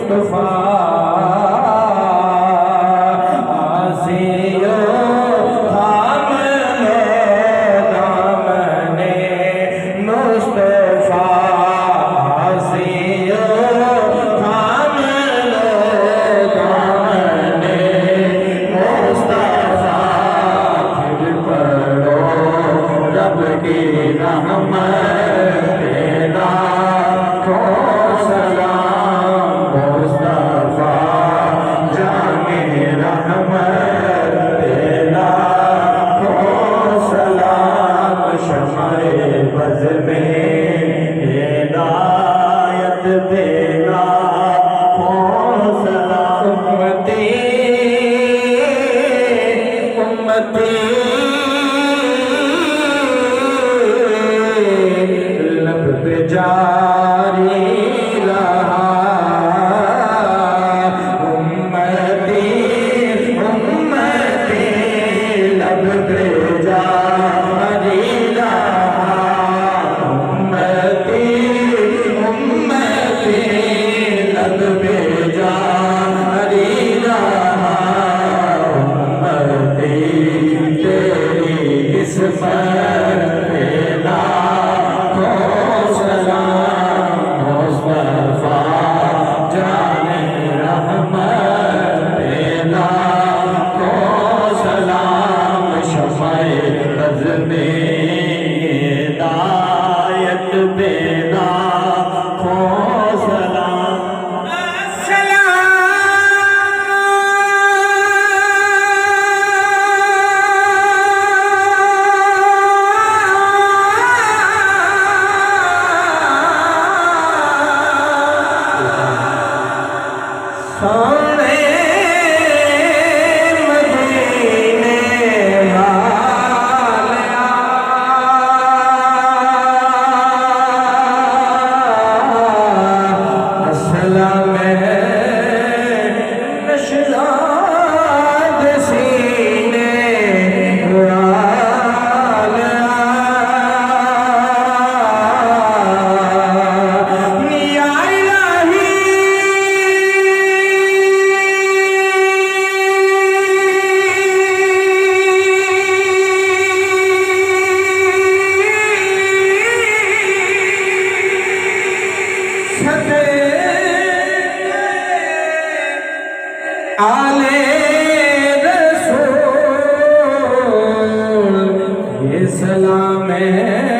मुस्तफा आसियो थाम लो दामने मुस्तफा आसियो थाम लो दामने मुस्तफा फिर पढ़ो रब की रहमत लब पे जारी रहा उम्मती उम्मती लब पे जारी रहा उम्मती उम्मती लब पे जारी रहा उम्मती तेरी किस्मत सोने मदीने वालिया अस्सलाम नशलाद सीने आले रसूल ये सलाम है।